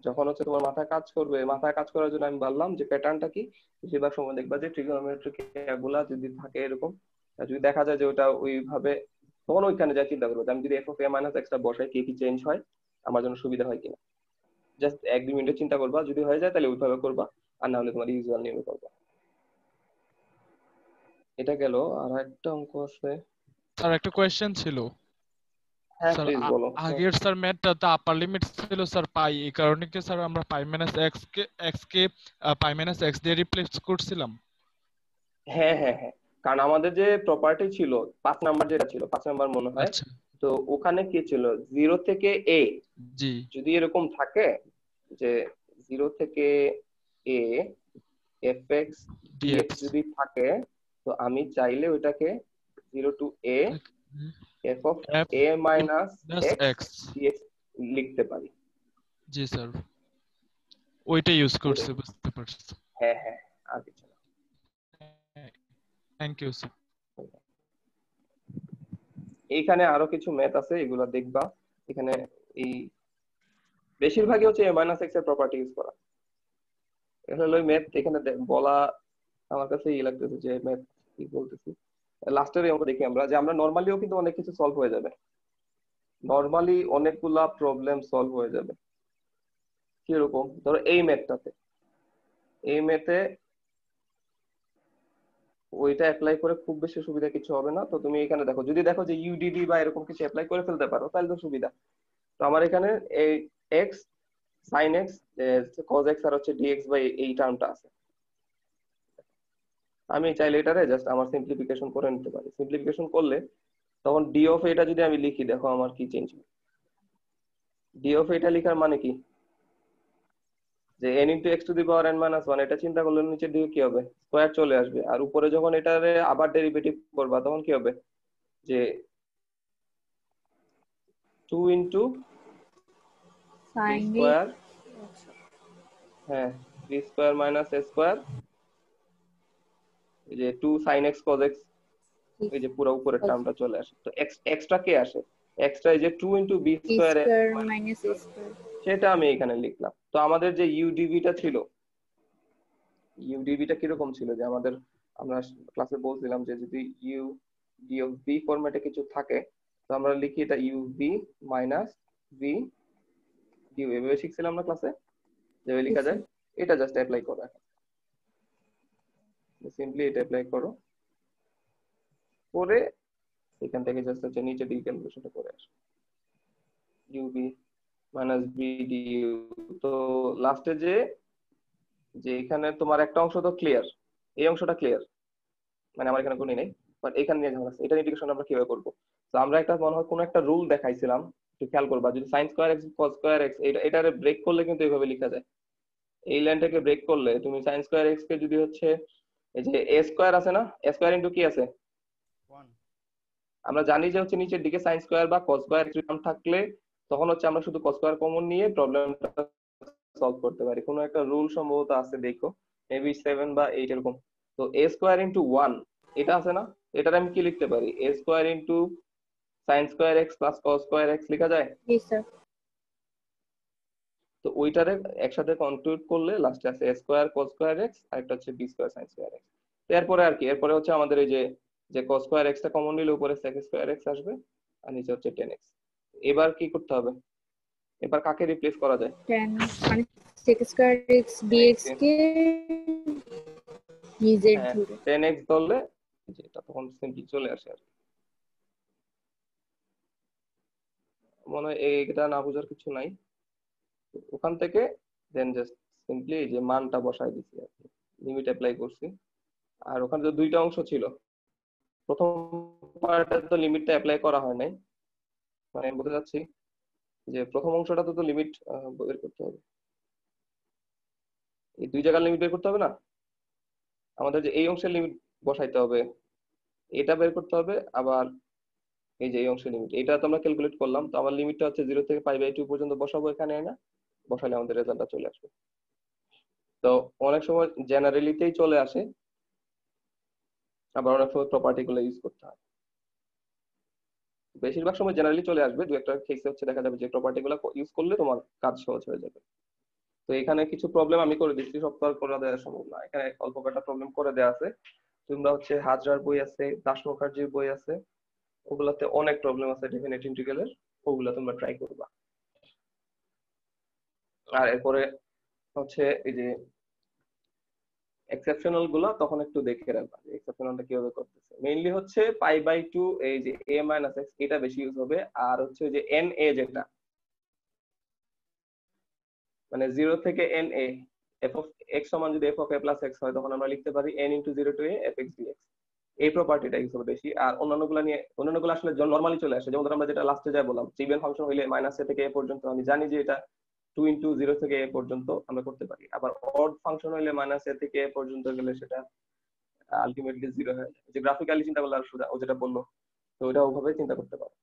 যখন হচ্ছে তোমার মাথায় কাজ করবে। মাথায় কাজ করার জন্য আমি বললাম যে প্যাটার্নটা কি, বেশিরভাগ সময় দেখবা যে ট্রিগোনোমেট্রিক এগুলা যদি থাকে এরকম, আর যদি দেখা যায় যে ওটা ওইভাবে, তখন ওইখানে যা চিন্তা করবো আমি যদি F of A minus extra বসাই কি কি চেঞ্জ হয়, আমার জন্য সুবিধা হয় কিনা। জাস্ট 1-2 মিনিট চিন্তা করবা, যদি হয়ে যায় তাহলে ওইভাবে করবা, আর না হলে তোমার ইউজুয়াল নিয়মে করবা। এটা গেল। আর একটা অঙ্ক আছে। স্যার একটা কোয়েশ্চেন ছিল হ্যাঁ স্যার। প্লিজ বলো। আগের স্যার ম্যাথটাতে আপার লিমিট ছিল স্যার পাই, এই কারণে কি স্যার আমরা পাই মাইনাস এক্স কে পাই মাইনাস এক্স দিয়ে রিপ্লেস করছিলাম? হ্যাঁ হ্যাঁ হ্যাঁ, কারণ আমাদের যে প্রপার্টি ছিল 5 নাম্বার, যেটা ছিল 5 নাম্বার মনে হয়, আচ্ছা তো ওখানে কি ছিল 0 থেকে a জি যদি এরকম থাকে যে 0 থেকে a fx dx ডিএক্স যদি থাকে, তো আমি চাইলে ওইটাকে 0 to a f of F a minus x x. dx লিখতে পারি। জি স্যার, ওইটা ইউজ ওটা করছে, বুঝতে পারছি। হ্যাঁ হ্যাঁ, আর কিছু না। Thank you sir. এইখানে আরো কিছু ম্যাথ আছে, এগুলা দেখবা। এখানে এই বেশিরভাগই হচ্ছে a minus x এর প্রপার্টি ইউজ করা। এটা হলো ম্যাথ। এখানে বলা আমার কাছে ই লাগতেছে যে ম্যাথ কি বলতেছি। লাস্টের অঙ্ক দেখি আমরা, যে আমরা নর্মালিও কিন্তু অনেক কিছু সলভ হয়ে যাবে, নর্মালি অনেকগুলা প্রবলেম সলভ হয়ে যাবে। কিরকম? ধরো এই ম্যাথটাতে, এই ম্যাথে ওইটা অ্যাপ্লাই করে খুব বেশি সুবিধা কিছু হবে না। তো তুমি এখানে দেখো, যদি দেখো যে ইউডিডি বা এরকম কিছু অ্যাপ্লাই করে ফেলতে পারো তাহলে তো সুবিধা। তো আমার এখানে এই X sine x cos X আর হচ্ছে ডিএক্স বাই এই টার্মটা আছে। আমি চাইলে এটারে জাস্ট আমার সিম্পলিফিকেশন করে নিতে পারি। সিম্পলিফিকেশন করলে তখন ডি অফ এটা যদি আমি লিখি, দেখো আমার কি চেঞ্জ হবে। ডি অফ এটা লিখার মানে কি, যে n into x to the power n minus one, এটা চিন্তা করলে নিচের দিকে কি হবে, স্কোয়ার চলে আসবে। আর উপরে যখন এটারে আবার ডেরিভেটিভ করবা তখন কি হবে, যে 2 into b sin square, x হ্যাঁ b square minus a square, এই যে 2 সাইন এক্স কজ এক্স, এই যে পুরো উপরের টার্মটা চলে আসে। তো এক্সট্রা কে আসে, এক্সট্রা এই যে 2 into b b square, square minus a square সেটা আমি এখানে লিখলাম। তো আমাদের যে ইউডিভিটা ছিল, ইউডিভিটা কিরকম ছিল, যে আমাদের আমরা ক্লাসে বলছিলাম যে যদি ইউ ডি অফ বি ফরম্যাটে কিছু থাকে তো আমরা লিখি এটা u v minus v du, এভাবে শিখছিলাম না ক্লাসে, যেভাবে লেখা যায়। এটা জাস্ট অ্যাপ্লাই করো, সিম্পলি এটা অ্যাপ্লাই করো, করে এখান থেকে জাস্ট হচ্ছে নিচে ডি ক্যালকুলেশনটা করে আসো, u v minus v du. তো লাস্টে যে যে এখানে তোমার একটা অংশ তো ক্লিয়ার, এই অংশটা ক্লিয়ার, মানে আমার এখানে কোনো নেই, বাট এখানে নিয়ে ঝামেলা আছে। এটা ইন্টিগ্রেশন আমরা কিভাবে করব? তো আমরা একটা মনে হয় কোনো একটা রুল দেখাইছিলাম, একটু খেয়াল করবা, যদি sin square x cos square x এটারে ব্রেক করলে কিন্তু এইভাবে লেখা যায়। এই লাইনটাকে ব্রেক করলে তুমি sin স্কয়ার এক্স কে যদি হচ্ছে এই যে a স্কয়ার আছে না, a স্কয়ার ইনটু কি আছে 1, আমরা জানি যে হচ্ছে নিচের দিকে sin স্কয়ার বা cos স্কয়ার টার্ম থাকলে তখন হচ্ছে আমরা শুধু cos স্কয়ার কমন নিয়ে প্রবলেমটা সলভ করতে পারি। কোনো একটা রুল সম্ভবত আছে, দেখো মেবি 7 বা 8 এরকম। তো a স্কয়ার ইনটু 1 এটা আছে না, এটার আমি কি লিখতে পারি, a square into sin square x plus cos square x লেখা যায়। yes sir তো ওইটারে একসাথে কনক্লুড করলে লাস্টে আছে a square cos square x আর একটা হচ্ছে b square sin square x. তো এরপরে আর কি, এরপরে হচ্ছে আমাদের এই যে যে cos স্কয়ার এক্স টা কমন নিলে উপরে sec স্কয়ার এক্স আসবে আর নিচে হচ্ছে tan x। এবার কি করতে হবে, এবার কাকে রিপ্লেস করা যায়, tan মানে sec square x dx কে নিজের হ্যাঁ ধরে tan x ধরলে যেটা তখন সিম্পলি চলে আসে আর কি। মনে হয় এইটা না বোঝার কিছু নাই। ওখান থেকে দেন জাস্ট সিম্পলি যে মানটা বসাই দিছি আর কি, লিমিট অ্যাপ্লাই করছি। আর ওখানে যে দুইটা অংশ ছিল, প্রথম পার্টে তো লিমিটটা অ্যাপ্লাই করা হয় নাই, মানে আমি বলতে চাচ্ছি যে প্রথম অংশটা তো লিমিট বের করতে হবে, এই দুই জায়গার লিমিট বের করতে হবে না, আমাদের যে এই অংশের লিমিট বসাইতে হবে, এটা বের করতে হবে। আবার এই যে এই অংশের লিমিট, এটা তো আমরা ক্যালকুলেট করলাম। তো আমার লিমিটটা হচ্ছে 0 থেকে π/2 পর্যন্ত বসাবো এখানে, না বসালে আমাদের রেজাল্টটা চলে আসবে। তো অনেক সময় জেনারেলিতেই চলে আসে, আবার অনেক সময় প্রপার্টি গুলো ইউজ করতে হয়। বেশিরভাগ সময় জেনারেলি চলে আসবে, দু একটা কেসে হচ্ছে দেখা যাবে যে প্রপার্টি গুলো ইউজ করলে তোমার কাজ সহজ হয়ে যাবে। তো এখানে কিছু প্রবলেম আমি করে দিচ্ছি, সব তো আর করে দেওয়া সম্ভব না, এখানে অল্প কয়েকটা প্রবলেম করে দেওয়া আছে। তোমরা হচ্ছে হাজরার বই আছে, দাস মুখার্জির বই আছে, ওগুলাতে অনেক প্রবলেম আছে ডেফিনেট ইন্টিগ্রালের, ওগুলা তোমরা ট্রাই করবা। আর এরপরে হচ্ছে এই যে এক্সেপশনাল গুলো তখন একটু দেখে রাখবা যে এক্সেপশনালটা কিভাবে করতেছে। মেইনলি হচ্ছে π/2 এই যে a - x এটা বেশি ইউজ হবে। আর হচ্ছে যে na যেটা মানে 0 থেকে na, f of x সমান যদি f of a plus x হয় তখন আমরা লিখতে পারি n into 0 to a fx dx, এই প্রপার্টিটা ইউজ হবে বেশি। আর অন্যান্যগুলো নিয়ে, অন্যান্যগুলো আসলে নরমালি চলে আসে, যেমন আমরা যেটা লাস্টে যা বললাম ইভেন ফাংশন হইলে -a থেকে a পর্যন্ত আমি জানি যে এটা 2 into 0 থেকে a পর্যন্ত আমরা করতে পারি। আবার অড ফাংশন হইলে -a থেকে a পর্যন্ত গেলে সেটা আলটিমেটলি 0 হয়ে যায়। যে গ্রাফিক্যালি চিন্তা করলে আর সুদা ও যেটা বললো, তো ওটা ওভাবে চিন্তা করতে পারো।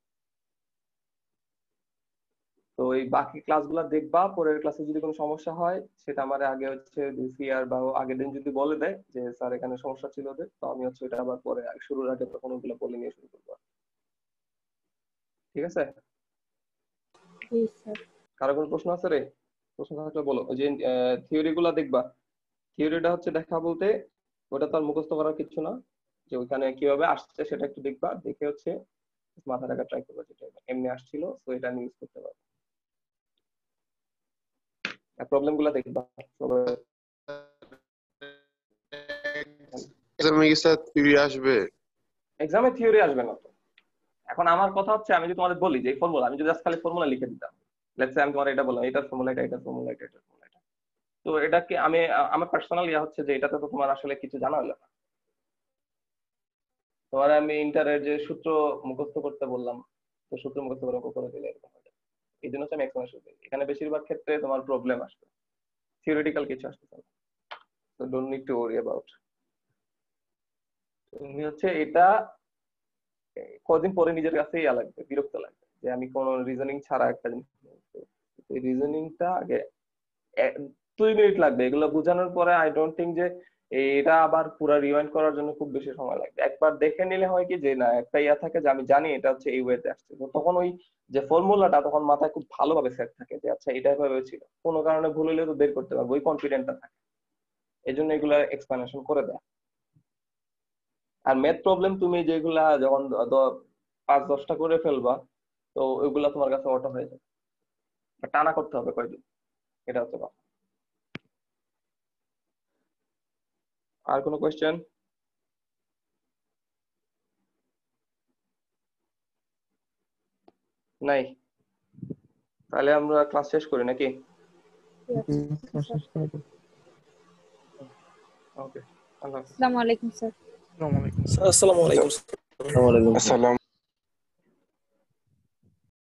তো এই বাকি ক্লাসগুলো দেখবা, পরের ক্লাসে যদি কোনো সমস্যা হয় সেটা আমার আগে হচ্ছে সিআর বা আগের দিন যদি বলে দেয় যে স্যার এখানে সমস্যা ছিল ওদের, তো আমি হচ্ছে এটা আবার পরে শুরুর আগে তখন ওগুলো বলে নিয়ে শুরু করবো। ঠিক আছে, yes sir কারো কোনো প্রশ্ন আছে রে? প্রশ্ন থাকলে বলো। ওই যে থিওরি গুলা দেখবা, থিওরিটা হচ্ছে দেখা বলতে ওটা তো আর মুখস্থ করার কিছু না, যে ওইখানে কিভাবে আসছে সেটা একটু দেখবা, দেখে হচ্ছে মাথা রাখা ট্রাই করবা, যেটা এমনি আসছিল তো এটা আমি ইউজ করতে পারবো। আর প্রবলেম গুলা দেখবা সবাই। এক্সামে কি স্যার থিওরি আসবে? এক্সামে থিওরি আসবে না তো। এখন আমার কথা হচ্ছে আমি যদি তোমাদের বলি যে এই ফর্মুলা, আমি যদি জাস্ট খালি ফর্মুলা লিখে দিতাম, লেটস সে আমি তোমার এটা বললাম এটার ফর্মুলা এটা, এটার ফর্মুলা এটা, এটার ফর্মুলা এটা, তো এটাকে আমি আমার পার্সোনাল ইয়া হচ্ছে যে এটাতে তো তোমার আসলে কিছু জানা হলো না। তোমার আমি ইন্টারের যে সূত্র মুখস্থ করতে বললাম, তো সূত্র মুখস্থ করে দিলে এরকম হবে। এই জন্য হচ্ছে আমি এক্সপ্লেনেশন দিই। এখানে বেশিরভাগ ক্ষেত্রে তোমার প্রবলেম আসবে, থিওরিটিক্যাল কিছু আসবে না। So don't need to worry about. তুমি হচ্ছে এটা কদিন পরে নিজের কাছেই ইয়া লাগবে, বিরক্ত লাগবে যে আমি কোনো রিজনিং ছাড়া একটা জিনিস, এই রিজনিংটা আগে 2 মিনিট লাগবে এগুলো বোঝানোর পরে। আই ডোন্ট থিঙ্ক যে এটা আবার পুরো রিওয়াইন্ড করার জন্য খুব বেশি সময় লাগবে। একবার দেখে নিলে হয় কি যে না একটা ইয়া থাকে যে আমি জানি এটা হচ্ছে এই ওয়েতে আসছে, তো তখন ওই যে ফর্মুলাটা তখন মাথায় খুব ভালোভাবে সেট থাকে যে আচ্ছা এটা এভাবে ছিল, কোনো কারণে ভুল হলে তো বের করতে পারবো, ওই কনফিডেন্টটা থাকে। এই জন্য এগুলা এক্সপ্লেনেশন করে দেয়। আর ম্যাথ প্রবলেম তুমি যেগুলা যখন 5-10টা করে ফেলবা, তো ওইগুলা তোমার কাছে অটো হয়ে যাবে, টানা করতে হবে কয়দিন, এটা হচ্ছে কথা। আর কোনো কোয়েশ্চেন? নাই? তাহলে আমরা ক্লাস শেষ করি নাকি? ওকে, আল্লাহ হাফেজ। আসসালামু আলাইকুম স্যার। আসসালামু আলাইকুম। আসসালাম।